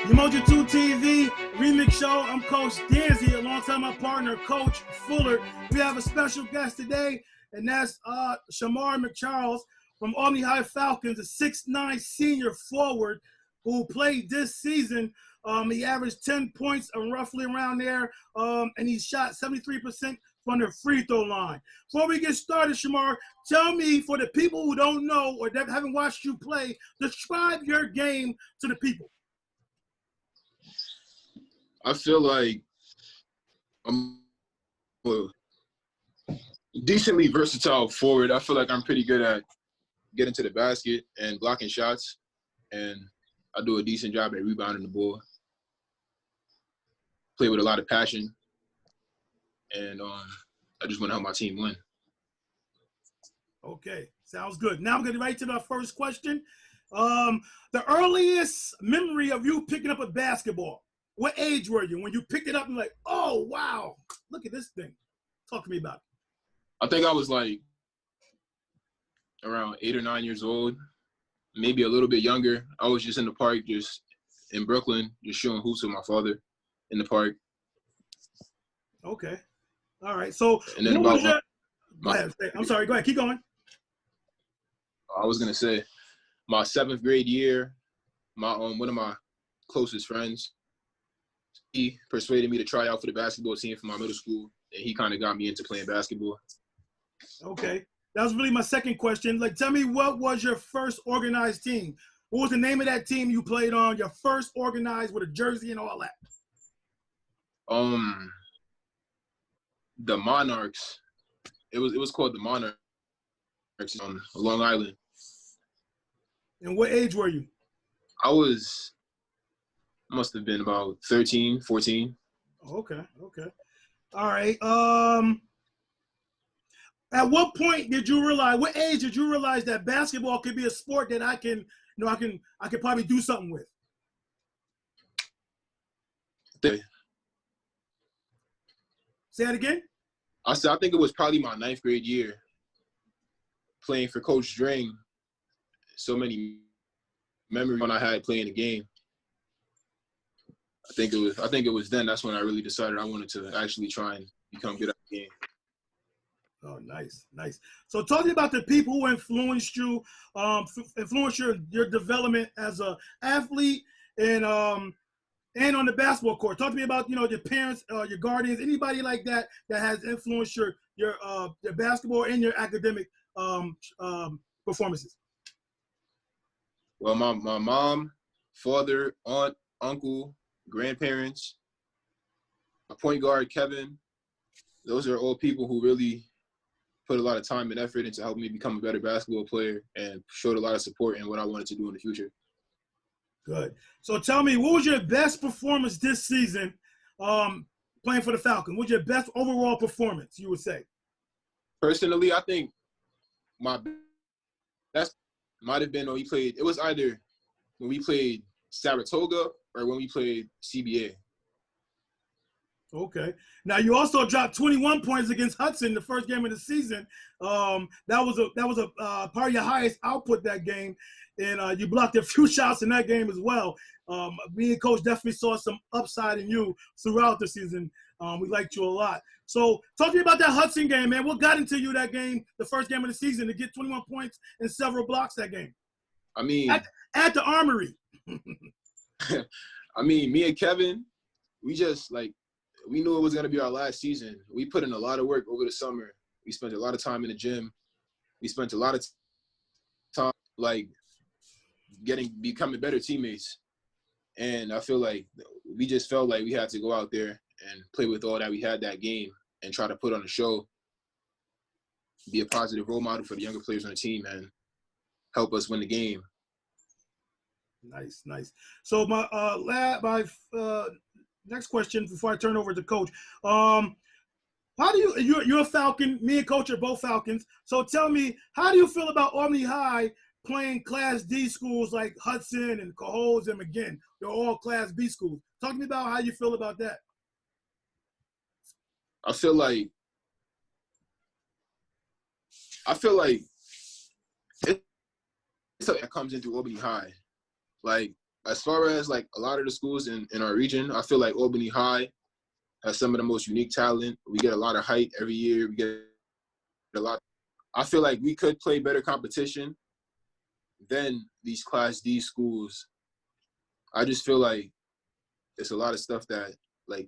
Umoja 2 TV Remix Show. I'm Coach Danzy alongside my partner, Coach Fuller. We have a special guest today, and that's Shamar McCharles from Albany High Falcons, a 6'9" senior forward who played this season. He averaged 10 points roughly around there, and he shot 73% from the free throw line. Before we get started, Shamar, tell me, for the people who don't know or that haven't watched you play, describe your game to the people. I feel like I'm a decently versatile forward. I feel like I'm pretty good at getting to the basket and blocking shots, and I do a decent job at rebounding the ball. Play with a lot of passion, and I just want to help my team win. Okay, sounds good. Now we're going to get right to the first question. The earliest memory of you picking up a basketball. What age were you when you picked it up and like, oh, wow, look at this thing? Talk to me about it. I think I was like around 8 or 9 years old, maybe a little bit younger. I was just in the park, just in Brooklyn, just shooting hoops with my father in the park. Okay. All right. So and then what was your – go ahead. I'm sorry. Go ahead. Keep going. I was going to say my 7th grade year, one of my closest friends, he persuaded me to try out for the basketball team for my middle school, and he kind of got me into playing basketball. Okay. That was really my second question. Like, tell me, what was your first organized team? What was the name of that team you played on, your first organized with a jersey and all that? The Monarchs. It was called the Monarchs on Long Island. And what age were you? I must have been about 13, 14. Okay. All right. At what point did you realize, what age did you realize that basketball could be a sport that I could probably do something with? Say that again? I think it was probably my 9th grade year playing for Coach Dring. So many memories when I had playing the game. I think it was then. That's when I really decided I wanted to actually try and become good at the game. Oh, nice. So talk to me about the people who influenced you, influenced your development as an athlete and on the basketball court. Talk to me about, your parents, your guardians, anybody like that has influenced your basketball and your academic performances. Well, my mom, father, aunt, uncle, grandparents, my point guard, Kevin, those are all people who really put a lot of time and effort into helping me become a better basketball player and showed a lot of support in what I wanted to do in the future. Good. So tell me, what was your best performance this season playing for the Falcons? What was your best overall performance, you would say? Personally, I think my best might have been when we played – it was either when we played Saratoga or when we played CBA. Okay. Now you also dropped 21 points against Hudson the first game of the season. That was a part of your highest output that game, and you blocked a few shots in that game as well. Me and Coach definitely saw some upside in you throughout the season. We liked you a lot. So talk to me about that Hudson game, man. What got into you that game, the first game of the season, to get 21 points and several blocks that game? I mean, at the Armory. I mean, me and Kevin, we knew it was going to be our last season. We put in a lot of work over the summer. We spent a lot of time in the gym. We spent a lot of time, becoming better teammates. And I feel like we just felt like we had to go out there and play with all that we had that game and try to put on a show, be a positive role model for the younger players on the team, and help us win the game. Nice. So my next question before I turn over to Coach. How do you're a Falcon, me and Coach are both Falcons. So tell me, how do you feel about Albany High playing Class D schools like Hudson and Cohoes and McGinn? They're all Class B schools. Talk to me about how you feel about that. I feel like it comes into Albany High. Like, as far as like a lot of the schools in our region, I feel like Albany High has some of the most unique talent. We get a lot of height every year. We get a lot. I feel like we could play better competition than these Class D schools. I just feel like it's a lot of stuff that like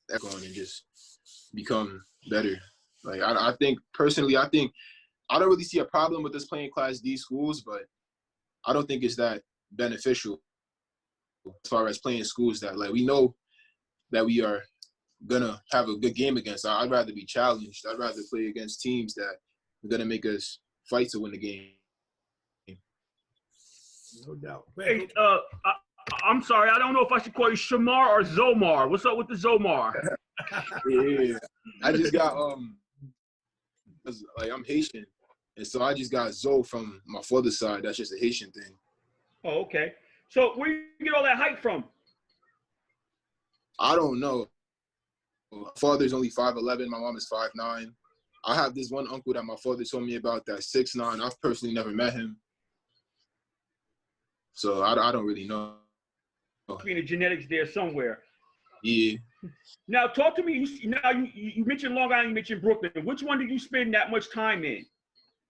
that going and just become better. Like I think personally, I don't really see a problem with us playing Class D schools, but I don't think it's that beneficial as far as playing schools that like we know that we are gonna have a good game against. I'd rather be challenged. I'd rather play against teams that are gonna make us fight to win the game. No doubt. Hey, I'm sorry. I don't know if I should call you Shamar or Zomar. What's up with the Zomar? Yeah, I just got like I'm Haitian, and so I just got Zo from my father's side. That's just a Haitian thing. Oh, okay. So where you get all that height from? I don't know. My father's only 5'11". My mom is 5'9". I have this one uncle that my father told me about that's 6'9". I've personally never met him, so I don't really know. Being the genetics there somewhere. Yeah. Now talk to me. You mentioned Long Island. You mentioned Brooklyn. Which one did you spend that much time in?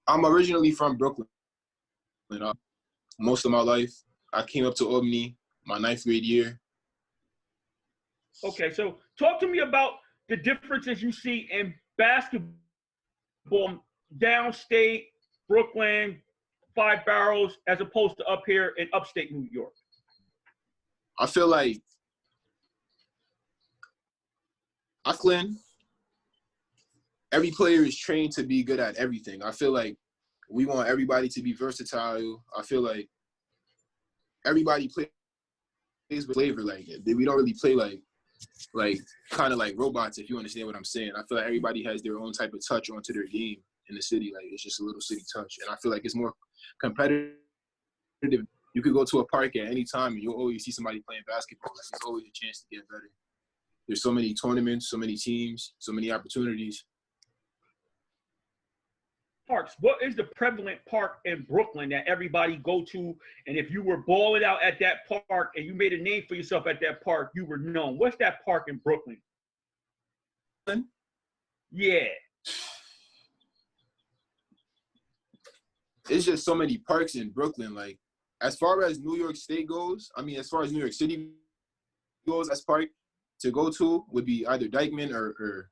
I'm originally from Brooklyn. Most of my life, I came up to Albany my 9th grade year. Okay, so talk to me about the differences you see in basketball downstate, Brooklyn, Five Boroughs, as opposed to up here in upstate New York. I feel like Brooklyn, every player is trained to be good at everything. I feel like we want everybody to be versatile. I feel like everybody plays with flavor. Like we don't really play like kind of like robots, if you understand what I'm saying. I feel like everybody has their own type of touch onto their game in the city. Like it's just a little city touch, and I feel like it's more competitive. You could go to a park at any time and you'll always see somebody playing basketball. Like there's always a chance to get better. There's so many tournaments, so many teams, so many opportunities. Parks. What is the prevalent park in Brooklyn that everybody go to? And if you were balling out at that park and you made a name for yourself at that park, you were known. What's that park in Brooklyn? Yeah. It's just so many parks in Brooklyn. Like, as far as New York State goes, as far as New York City goes, as park to go to would be either Dyckman or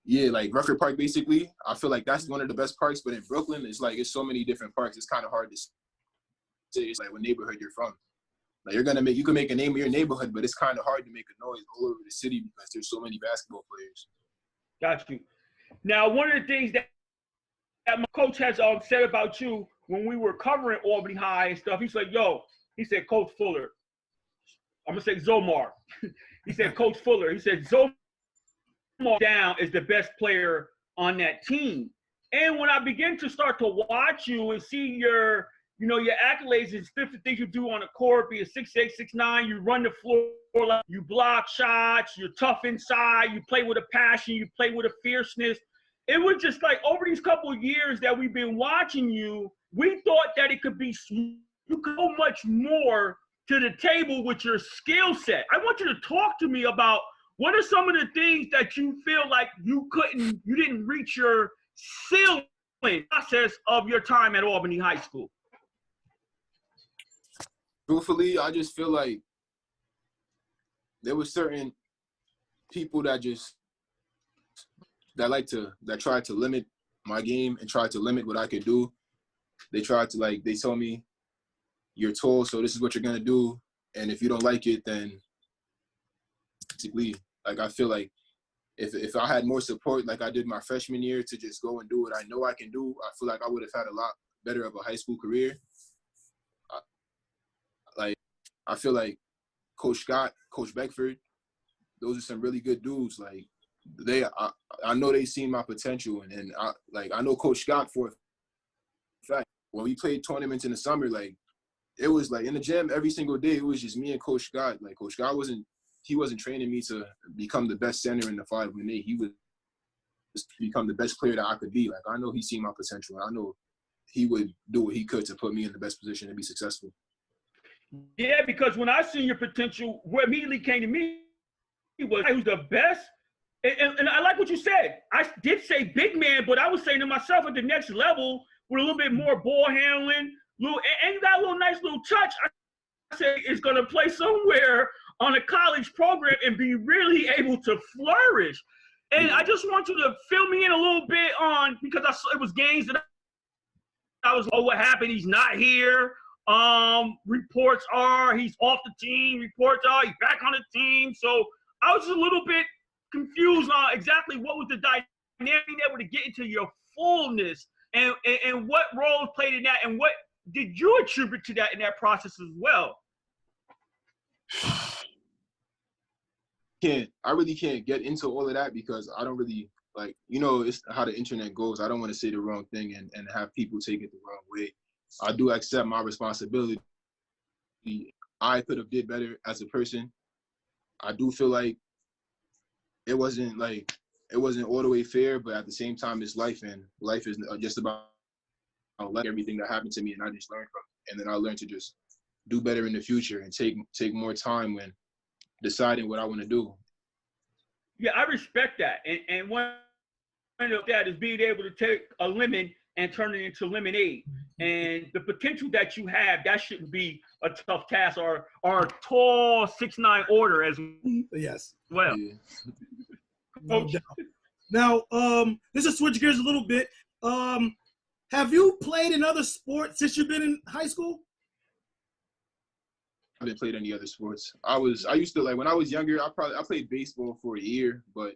like Rucker Park, basically. I feel like that's one of the best parks, but in Brooklyn, it's it's so many different parks. It's kind of hard to say. It's like what neighborhood you're from. Like you can make a name of your neighborhood, but it's kind of hard to make a noise all over the city because there's so many basketball players. Got you. Now, one of the things that my coach has said about you when we were covering Albany High and stuff, he said, he said, Coach Fuller, I'm going to say Zomar. He said, Coach Fuller, he said, Zomar down is the best player on that team. And when I begin to start to watch you and see your accolades and different things you do on the court, be a 6'8", 6'9", you run the floor, you block shots, you're tough inside, you play with a passion, you play with a fierceness. It was just like over these couple of years that we've been watching you, we thought that it could be so much more to the table with your skill set. I want you to talk to me about what are some of the things that you feel like you didn't reach your ceiling process of your time at Albany High School? Truthfully, I just feel like there were certain people that tried to limit my game and tried to limit what I could do. They tried to they told me, you're tall, so this is what you're gonna do. And if you don't like it, then leave. I feel like if I had more support like I did my freshman year to just go and do what I know I can do, I feel like I would have had a lot better of a high school career. I feel like Coach Scott, Coach Beckford, those are some really good dudes. I know they seen my potential, and I know Coach Scott for a fact. When we played tournaments in the summer, it was in the gym every single day. It was just me and Coach Scott. Coach Scott wasn't training me to become the best center in the 5-on-8. He was just become the best player that I could be. I know he seen my potential, and I know he would do what he could to put me in the best position to be successful. Yeah, because when I seen your potential, what immediately came to me was who's the best. And I like what you said. I did say big man, but I was saying to myself at the next level with a little bit more ball handling, and you got a little nice little touch. I say it's going to play somewhere on a college program and be really able to flourish. And I just want you to fill me in a little bit on, because I saw it was games that I was, oh, what happened? He's not here. Reports are he's off the team. Reports are he's back on the team. So I was just a little bit confused on exactly what was the dynamic being able to get into your fullness and what role played in that, and what did you attribute to that in that process as well? I really can't get into all of that because I don't really, like, it's how the internet goes. I don't want to say the wrong thing and have people take it the wrong way. I do accept my responsibility. I could have did better as a person. I do feel like it wasn't all the way fair, but at the same time, it's life, and life is just about like everything that happened to me, and I just learned from it. And then I learned to just do better in the future and take more time when deciding what I want to do. Yeah, I respect that. And one of that is being able to take a lemon and turn it into lemonade. And the potential that you have, that shouldn't be a tough task or a tall 6'9" order as Yes. well. Yeah. No doubt. Now, this is switch gears a little bit. Have you played in other sports since you've been in high school? I haven't played any other sports. I used to, like, when I was younger, I played baseball for a year, but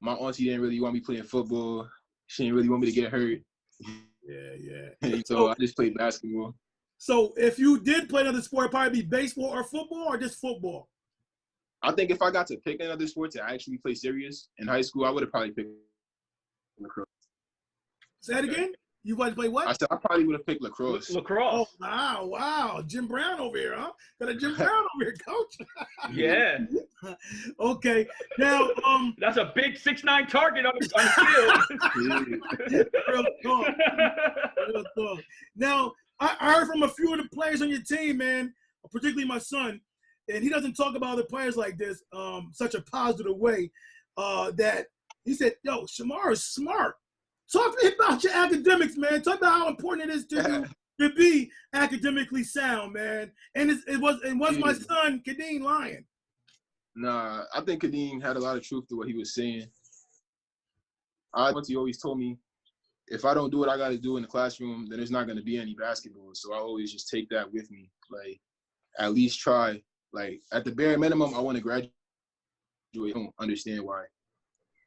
my auntie didn't really want me playing football. She didn't really want me to get hurt. Yeah. So I just played basketball. So if you did play another sport, it'd probably be baseball or football, or just football? I think if I got to pick another sport to actually play serious in high school, I would have probably picked lacrosse. Say that again? You want to play what? I said I probably would have picked lacrosse. Lacrosse. Oh, wow. Jim Brown over here, huh? Got a Jim Brown over here, coach. Yeah. Okay. Now, that's a big 6'9" target on the field. Real talk. Now, I heard from a few of the players on your team, man, particularly my son, and he doesn't talk about other players like this such a positive way, that he said, yo, Shamar is smart. Talk to me about your academics, man. Talk about how important it is to you to be academically sound, man. And it was my son, Kadeem, lying? Nah, I think Kadeem had a lot of truth to what he was saying. He always told me, if I don't do what I got to do in the classroom, then there's not going to be any basketball. So I always just take that with me. Like, at least try. Like, at the bare minimum, I want to graduate. I don't understand why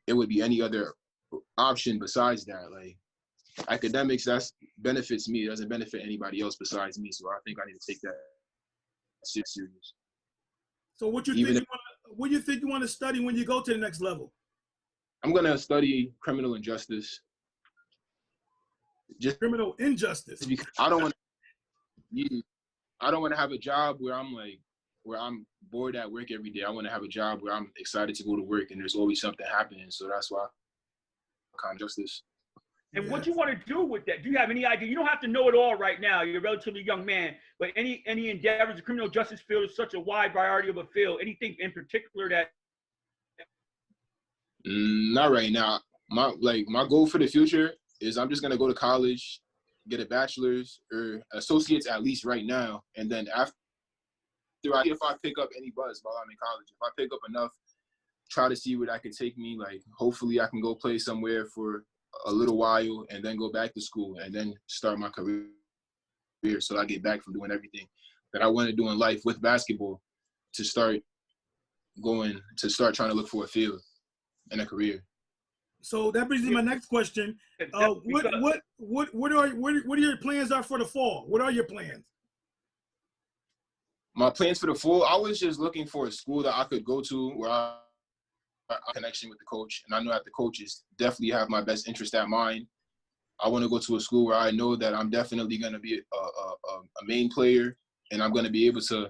it would be any other option besides that. Like, academics, that benefits me. It doesn't benefit anybody else besides me. So I think I need to take that serious. So what do you think you want to study when you go to the next level? I'm going to study criminal injustice. Just criminal injustice. Because I don't want to have a job where I'm bored at work every day. I want to have a job where I'm excited to go to work and there's always something happening. So that's why kind of justice. And what you want to do with that? Do you have any idea? You don't have to know it all right now. You're a relatively young man, but any endeavors? The criminal justice field is such a wide variety of a field. Anything in particular that? Not right now. My goal for the future is I'm just gonna go to college, get a bachelor's or associates at least right now, and then after if I pick up any buzz while I'm in college, if I pick up enough, try to see where that could take me. Like, hopefully I can go play somewhere for a little while and then go back to school and then start my career so I get back from doing everything that I want to do in life with basketball to start trying to look for a field and a career. So that brings me to my next question. What are your plans are for the fall? What are your plans? My plans for the fall, I was just looking for a school that I could go to where I have a connection with the coach. And I know that the coaches definitely have my best interest at mind. I want to go to a school where I know that I'm definitely going to be a main player and I'm going to be able to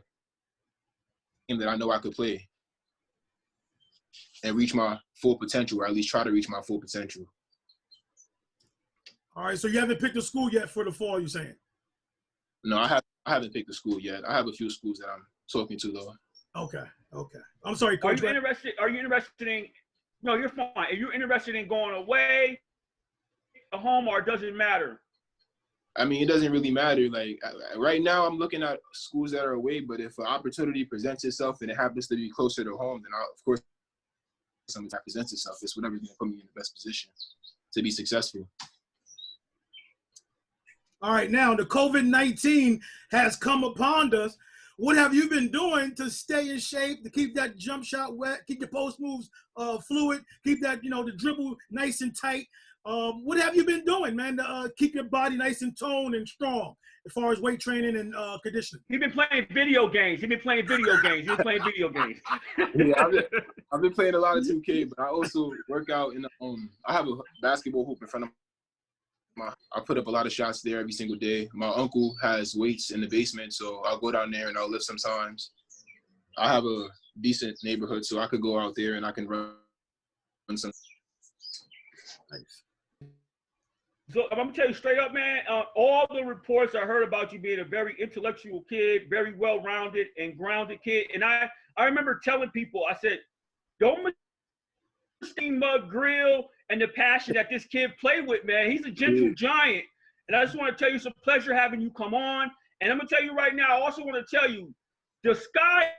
that I know I could play and reach my full potential, or at least try to reach my full potential. All right, so you haven't picked a school yet for the fall, you're saying? No, I I haven't picked a school yet. I have a few schools that I'm talking to though. Okay. I'm sorry, Coach. Are you interested in? No, you're fine. Are you interested in going away, home, or does it matter? I mean, it doesn't really matter. Like right now, I'm looking at schools that are away. But if an opportunity presents itself and it happens to be closer to home, then of course, something that presents itself, it's whatever's going to put me in the best position to be successful. All right, now the COVID-19 has come upon us. What have you been doing to stay in shape, to keep that jump shot wet, keep your post moves fluid, keep that, the dribble nice and tight? What have you been doing, man, to keep your body nice and toned and strong as far as weight training and conditioning? He's been playing video games. Yeah, I've been playing a lot of 2K, but I also work out in I have a basketball hoop in front of I put up a lot of shots there every single day. My uncle has weights in the basement, so I'll go down there and I'll lift sometimes. I have a decent neighborhood, so I could go out there and I can run some. Nice. So I'm gonna tell you straight up, man. All the reports I heard about you being a very intellectual kid, very well-rounded and grounded kid, and I remember telling people, I said, don't steam mug grill and the passion that this kid played with, man. He's a gentle giant. And I just want to tell you, it's a pleasure having you come on. And I'm going to tell you right now, I also want to tell you, the sky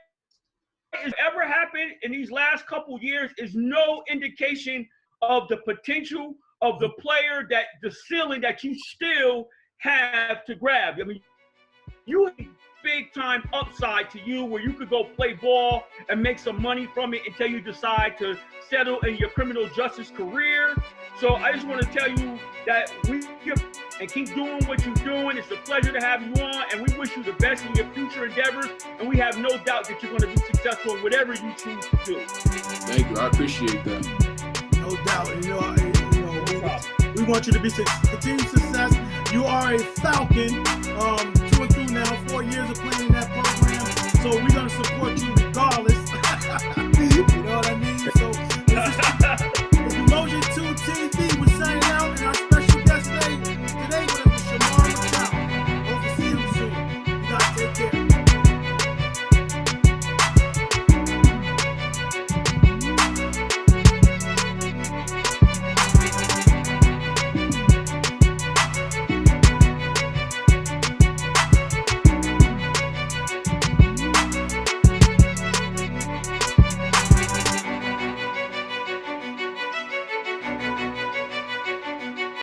has ever happened in these last couple years is no indication of the potential of the player, that the ceiling that you still have to grab. I mean, you have big time upside to you where you could go play ball and make some money from it until you decide to settle in your criminal justice career. So I just want to tell you that and keep doing what you're doing. It's a pleasure to have you on, and we wish you the best in your future endeavors, and we have no doubt that you're going to be successful in whatever you choose to do. Thank you. I appreciate that. No doubt. And, we want you to be continued success. You are a Falcon, 2 and 2 now, 4 years of playing in that program. So we're going to support you